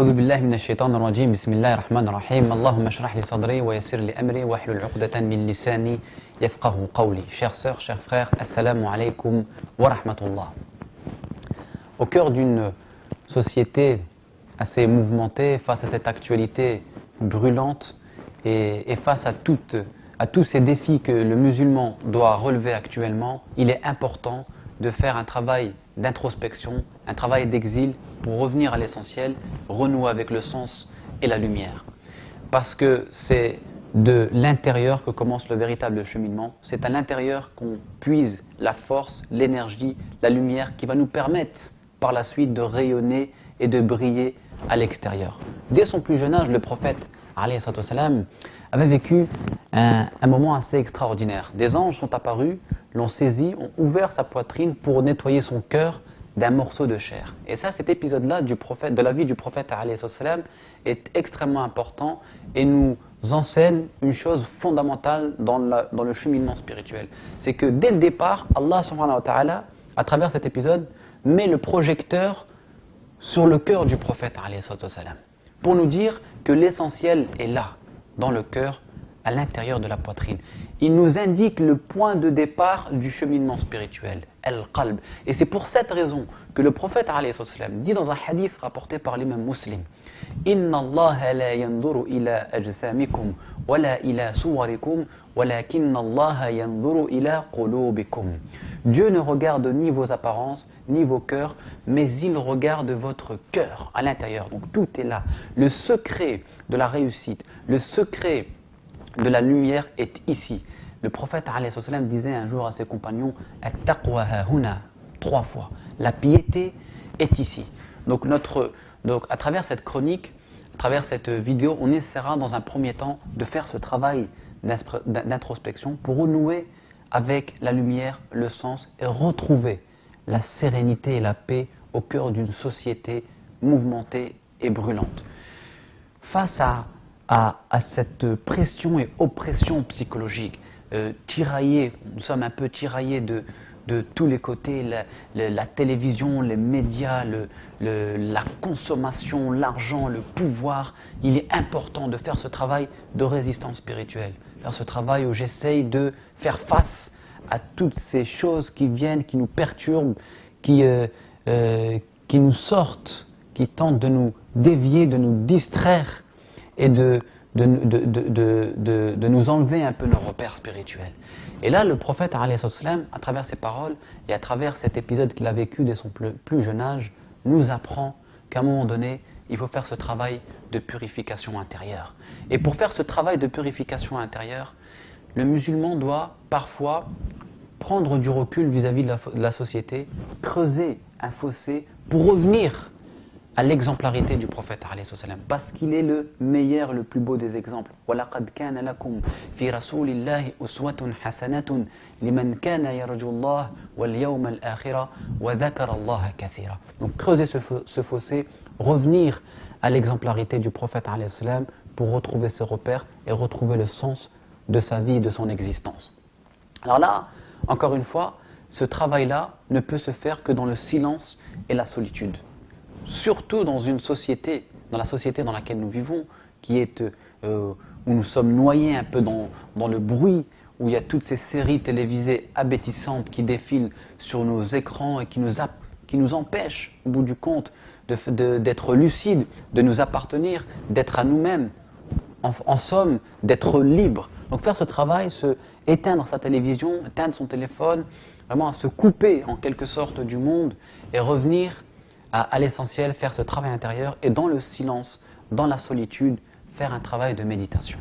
أعوذ بالله من الشيطان الرجيم بسم الله الرحمن الرحيم اللهم اشرح لي صدري ويسر لي أمري واحلل عقدة من لساني يفقه قولي. Chères sœurs, chers frères, assalamu alaikum wa rahmatullah. Au cœur d'une société assez mouvementée, face à cette actualité brûlante et face à tous ces défis que le musulman doit relever actuellement, il est important de faire un travail d'introspection, un travail d'exil pour revenir à l'essentiel, renouer avec le sens et la lumière. Parce que c'est de l'intérieur que commence le véritable cheminement, c'est à l'intérieur qu'on puise la force, l'énergie, la lumière qui va nous permettre par la suite de rayonner et de briller à l'extérieur. Dès son plus jeune âge, le prophète alayhi salam, avait vécu un moment assez extraordinaire. Des anges sont apparus, l'ont saisi, ont ouvert sa poitrine pour nettoyer son cœur d'un morceau de chair. Et ça, cet épisode-là de la vie du prophète alayhi salam est extrêmement important et nous enseigne une chose fondamentale dans le cheminement spirituel. C'est que dès le départ, Allah subhanahu wa ta'ala, à travers cet épisode, met le projecteur sur le cœur du prophète alayhi salam pour nous dire que l'essentiel est là, dans le cœur, à l'intérieur de la poitrine. Il nous indique le point de départ du cheminement spirituel, al-qalb. Et c'est pour cette raison que le prophète alayhi salam dit dans un hadith rapporté par l'imam Muslim: Inna Allah la yanduru ila ajsamikum wa la ila suwarikum walakinna Allah yanduru ila qulubikum. Dieu ne regarde ni vos apparences ni vos cœurs, mais il regarde votre cœur à l'intérieur. Donc tout est là. Le secret de la réussite, le secret de la lumière est ici. Le prophète alayhi salam disait un jour à ses compagnons: At-taqwa hahuna, 3 fois. La piété est ici. Donc à travers cette chronique, à travers cette vidéo, on essaiera dans un premier temps de faire ce travail d'introspection pour renouer avec la lumière, le sens et retrouver la sérénité et la paix au cœur d'une société mouvementée et brûlante. Face à cette pression et oppression psychologique, nous sommes un peu tiraillés de tous les côtés, la télévision, les médias, la consommation, l'argent, le pouvoir. Il est important de faire ce travail de résistance spirituelle, faire ce travail où j'essaye de faire face à toutes ces choses qui viennent, qui nous perturbent, qui nous sortent, qui tentent de nous dévier, de nous distraire et de nous enlever un peu nos repères spirituels. Et là, le prophète, alayhi salam, à travers ses paroles et à travers cet épisode qu'il a vécu dès son plus jeune âge, nous apprend qu'à un moment donné, il faut faire ce travail de purification intérieure. Et pour faire ce travail de purification intérieure, le musulman doit parfois prendre du recul vis-à-vis de la société, creuser un fossé pour revenir à l'exemplarité du prophète alayhi salam, parce qu'il est le meilleur, le plus beau des exemples. وَلَقَدْ كَانَ لَكُمْ فِي رَسُولِ اللَّهِ أُسْوَةٌ حَسَنَةٌ لِمَنْ كَانَ يَرْجُو اللَّهَ وَالْيَوْمَ الْآخِرَ وَذَكَرَ اللَّهَ كَثِيرًا. Donc creuser ce fossé, revenir à l'exemplarité du prophète alayhi salam pour retrouver ses repères et retrouver le sens de sa vie et de son existence. Alors là, encore une fois, ce travail-là ne peut se faire que dans le silence et la solitude. Surtout dans une société, dans la société dans laquelle nous vivons, qui est où nous sommes noyés un peu dans le bruit, où il y a toutes ces séries télévisées abétissantes qui défilent sur nos écrans et qui nous empêchent, au bout du compte, d'être lucides, de nous appartenir, d'être à nous-mêmes, en somme, d'être libres. Donc faire ce travail, éteindre sa télévision, éteindre son téléphone, vraiment se couper en quelque sorte du monde et revenir à l'essentiel, faire ce travail intérieur et dans le silence, dans la solitude, faire un travail de méditation.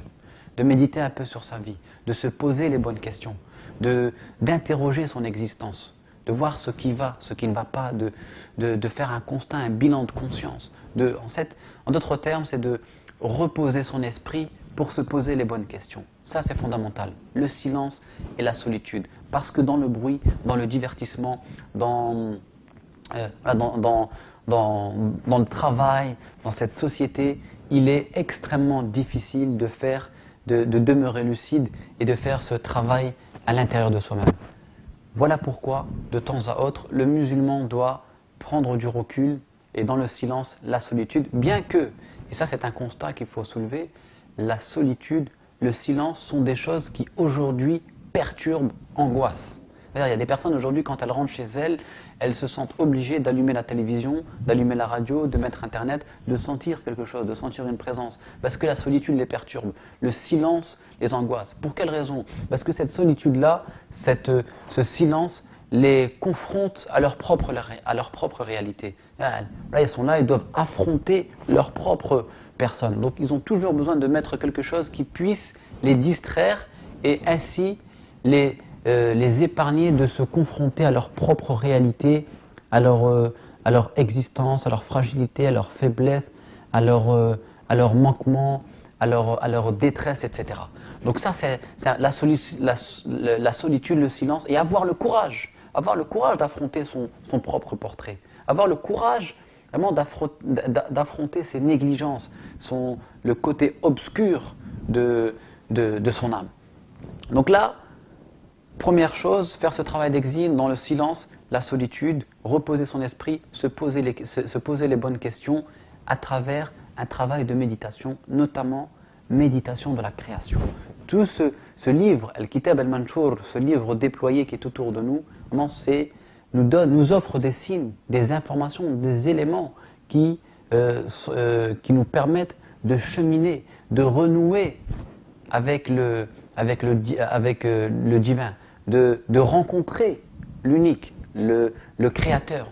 De méditer un peu sur sa vie, de se poser les bonnes questions, d'interroger son existence, de voir ce qui va, ce qui ne va pas, de faire un constat, un bilan de conscience. En d'autres termes, c'est de reposer son esprit pour se poser les bonnes questions. Ça, c'est fondamental. Le silence et la solitude. Parce que dans le bruit, dans le divertissement, dans le travail, dans cette société, il est extrêmement difficile de demeurer lucide et de faire ce travail à l'intérieur de soi-même. Voilà pourquoi, de temps à autre, le musulman doit prendre du recul et dans le silence, la solitude, bien que, et ça c'est un constat qu'il faut soulever, la solitude, le silence sont des choses qui aujourd'hui perturbent, angoissent. C'est-à-dire, il y a des personnes aujourd'hui, quand elles rentrent chez elles, elles se sentent obligées d'allumer la télévision, d'allumer la radio, de mettre Internet, de sentir quelque chose, de sentir une présence. Parce que la solitude les perturbe. Le silence les angoisse. Pour quelle raison? Parce que cette solitude-là, ce silence les confronte à leur propre réalité. Là, ils sont là, ils doivent affronter leur propre personne. Donc, ils ont toujours besoin de mettre quelque chose qui puisse les distraire et ainsi les épargner de se confronter à leur propre réalité, à leur existence, à leur fragilité, à leur faiblesse, à leur manquement, à leur détresse, etc. Donc ça, c'est la solitude, le silence, et avoir le courage d'affronter son propre portrait, avoir le courage vraiment d'affronter ses négligences, le côté obscur de son âme. Donc là, première chose, faire ce travail d'exil dans le silence, la solitude, reposer son esprit, se poser les bonnes questions à travers un travail de méditation, notamment méditation de la création. Tout ce livre, Al-Kitab Al-Manshur, ce livre déployé qui est autour de nous, nous offre des signes, des informations, des éléments qui nous permettent de cheminer, de renouer avec le divin, de rencontrer l'unique, le créateur.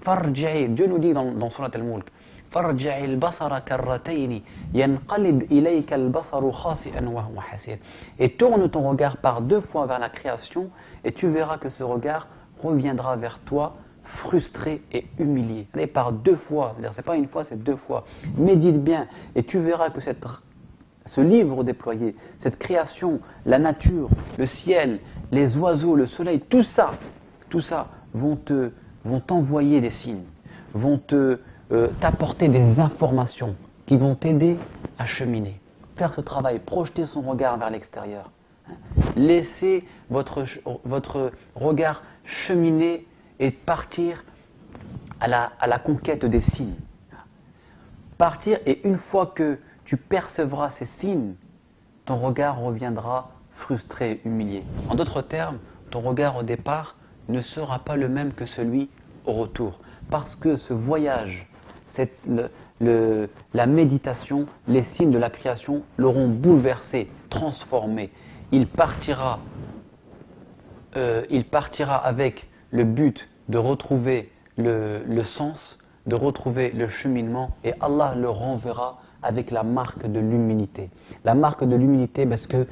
Farji'i, Dieu nous dit dans Surat Al-Mulk, Farji'i al-basara karratayni yanqalib ilayka al-basaru khasi'an wa huwa hasir. Et tourne ton regard par 2 fois vers la création et tu verras que ce regard reviendra vers toi frustré et humilié. Allez, par 2 fois, c'est-à-dire c'est pas une fois, c'est 2 fois. Médite bien et tu verras que ce livre déployé, cette création, la nature, le ciel, les oiseaux, le soleil, tout ça vont t'envoyer des signes, vont t'apporter des informations qui vont t'aider à cheminer. Faire ce travail, projeter son regard vers l'extérieur. Laissez votre regard cheminer et partir à la conquête des signes. Partir, et une fois que tu percevras ces signes, ton regard reviendra frustré, humilié. En d'autres termes, ton regard au départ ne sera pas le même que celui au retour. Parce que ce voyage, la méditation, les signes de la création l'auront bouleversé, transformé. Il partira avec le but de retrouver le sens, de retrouver le cheminement, et Allah le renverra avec la marque de l'humilité. La marque de l'humilité, parce que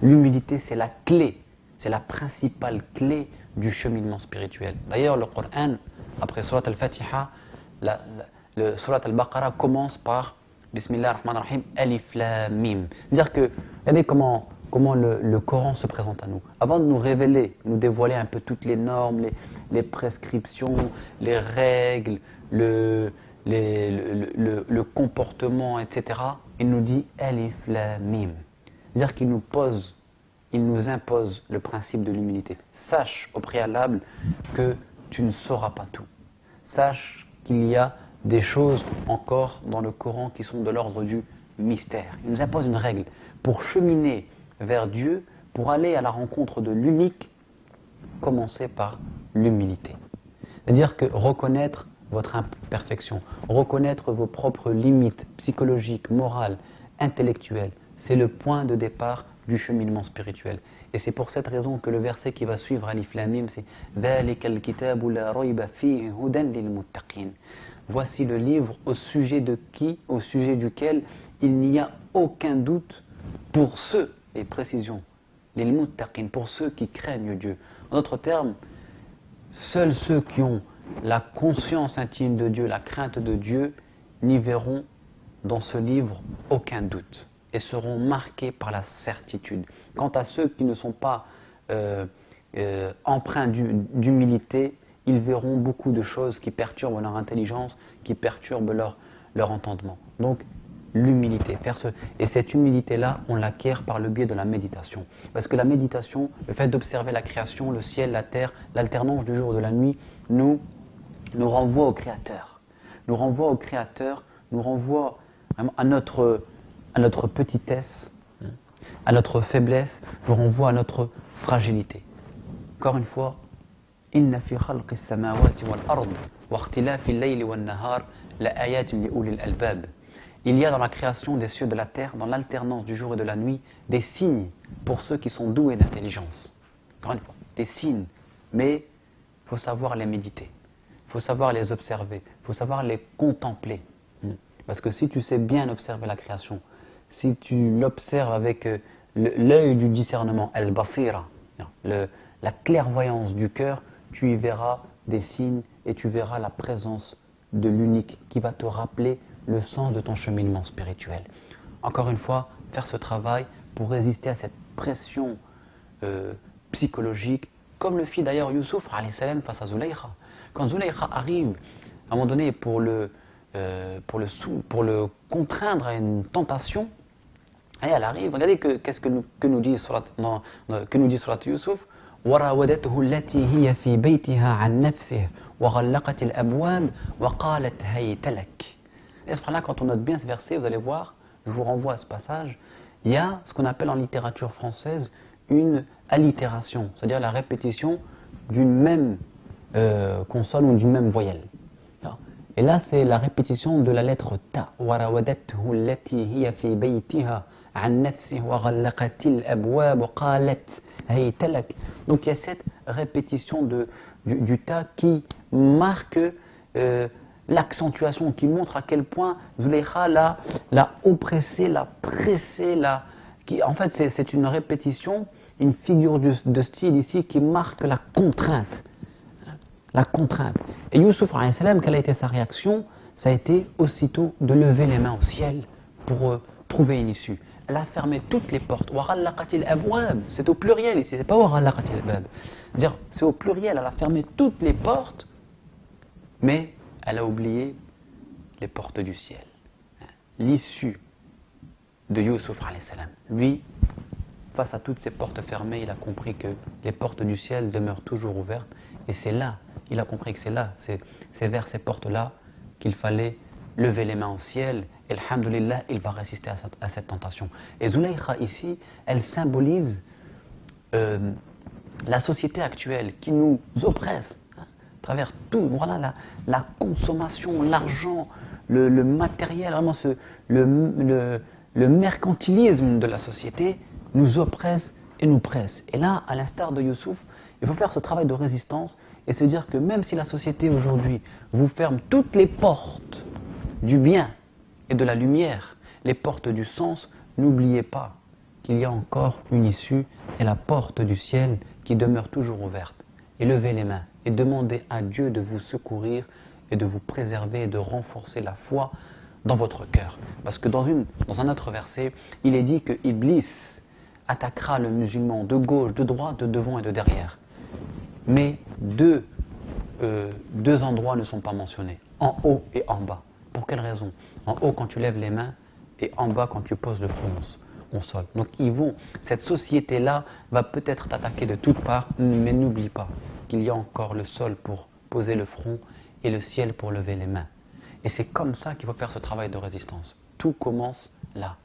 l'humilité, c'est la clé, c'est la principale clé du cheminement spirituel. D'ailleurs, le Coran, après Surat Al-Fatiha, Surat Al-Baqarah commence par Bismillah ar-Rahman ar-Rahim, Alif Lam Mim. C'est-à-dire que, regardez comment le Coran se présente à nous. Avant de nous révéler, nous dévoiler un peu toutes les normes, les prescriptions, les règles, le comportement, etc., il nous dit Alif Lam Mim. C'est-à-dire qu'il nous impose le principe de l'humilité. Sache au préalable que tu ne sauras pas tout. Sache qu'il y a des choses encore dans le Coran qui sont de l'ordre du mystère. Il nous impose une règle. Pour cheminer vers Dieu, pour aller à la rencontre de l'unique, commencez par l'humilité. C'est-à-dire que reconnaître votre imperfection, reconnaître vos propres limites psychologiques, morales, intellectuelles, c'est le point de départ du cheminement spirituel. Et c'est pour cette raison que le verset qui va suivre Alif Lam Mim, c'est ذَلِكَ الْكِتَابُ لَا رَيْبَ فِيهِ هُدًى لِلْمُتَّقِينَ. Voici le livre au sujet duquel il n'y a aucun doute pour ceux, et précision, لِلْمُتَّقِينَ, pour ceux qui craignent Dieu. En d'autres termes, seuls ceux qui ont la conscience intime de Dieu, la crainte de Dieu, n'y verront dans ce livre aucun doute et seront marqués par la certitude. Quant à ceux qui ne sont pas empreints d'humilité, ils verront beaucoup de choses qui perturbent leur intelligence, qui perturbent leur entendement. Donc, l'humilité. Et cette humilité-là, on l'acquiert par le biais de la méditation. Parce que la méditation, le fait d'observer la création, le ciel, la terre, l'alternance du jour et de la nuit, nous renvoie au Créateur. nous renvoie au Créateur, nous renvoie vraiment à notre petitesse, à notre faiblesse, nous renvoie à notre fragilité. Encore une fois, Inna fi khalqi as-samawati wal ard wa ikhtilafi al-layli wan nahar la ayatin li ulil albab. Il y a dans la création des cieux et de la terre, dans l'alternance du jour et de la nuit, des signes pour ceux qui sont doués d'intelligence. Encore une fois, des signes, mais il faut savoir les méditer, il faut savoir les observer, il faut savoir les contempler. Parce que si tu sais bien observer la création, si tu l'observes avec l'œil du discernement, al-basira, la clairvoyance du cœur, tu y verras des signes et tu verras la présence de l'unique qui va te rappeler le sens de ton cheminement spirituel. Encore une fois, faire ce travail pour résister à cette pression psychologique, comme le fit d'ailleurs Youssouf alayhi salam face à Zulaykha. Quand Zulaykha arrive, à un moment donné, pour le contraindre à une tentation, et elle arrive, regardez qu'est-ce que nous dit Surat Youssouf. وراودته التي هي في بيتها عن نفسه وغلقت الأبواب وقالت هيت لك. Et là, quand on note bien ce verset, vous allez voir, je vous renvoie à ce passage, il y a ce qu'on appelle en littérature française une allitération, c'est-à-dire la répétition d'une même consonne ou d'une même voyelle. Et là, c'est la répétition de la lettre ta. وراودته التي هي في بيتها عن نفسه وغلقت الأبواب وقالت هيت لك. Donc il y a cette répétition du ta qui marque l'accentuation, qui montre à quel point Zulaykha l'a oppressé, l'a pressé, en fait c'est une répétition, une figure de style ici qui marque la contrainte. La contrainte. Et Youssouf alayhi salam, quelle a été sa réaction? Ça a été aussitôt de lever les mains au ciel pour trouver une issue. Elle a fermé toutes les portes. C'est au pluriel ici, c'est pas c'est-à-dire, c'est au pluriel, elle a fermé toutes les portes, mais elle a oublié les portes du ciel. L'issue de Youssouf alayhi salam. Lui, face à toutes ces portes fermées, il a compris que les portes du ciel demeurent toujours ouvertes, et c'est là, il a compris que c'est vers ces portes-là qu'il fallait lever les mains au ciel, et alhamdoulilah, il va résister à cette tentation. Et Zulaykha ici, elle symbolise la société actuelle qui nous oppresse, à travers tout, voilà, la consommation, l'argent, le matériel, vraiment le mercantilisme de la société nous oppresse et nous presse. Et là, à l'instar de Youssouf, il faut faire ce travail de résistance et se dire que même si la société aujourd'hui vous ferme toutes les portes du bien et de la lumière, les portes du sens, n'oubliez pas qu'il y a encore une issue et la porte du ciel qui demeure toujours ouverte. Et levez les mains et demandez à Dieu de vous secourir et de vous préserver et de renforcer la foi dans votre cœur. Parce que dans un autre verset, il est dit que Iblis attaquera le musulman de gauche, de droite, de devant et de derrière. Mais deux endroits ne sont pas mentionnés, en haut et en bas. Pour quelle raison? En haut quand tu lèves les mains et en bas quand tu poses le front au sol. Donc cette société-là va peut-être t'attaquer de toutes parts, mais n'oublie pas qu'il y a encore le sol pour poser le front et le ciel pour lever les mains. Et c'est comme ça qu'il faut faire ce travail de résistance. Tout commence là.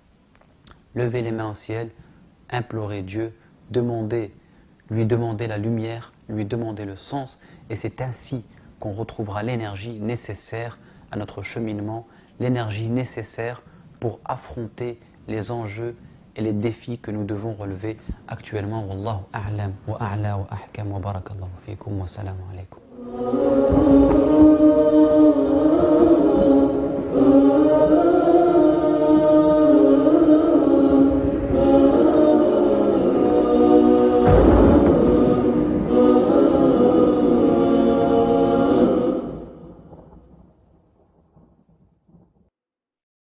Lever les mains au ciel, implorer Dieu, lui demander la lumière, lui demander le sens, et c'est ainsi qu'on retrouvera l'énergie nécessaire à notre cheminement, l'énergie nécessaire pour affronter les enjeux et les défis que nous devons relever actuellement. Wallahu a'lam wa a'la wa ahkam wa barakallahu fikum wa salamu alaykum.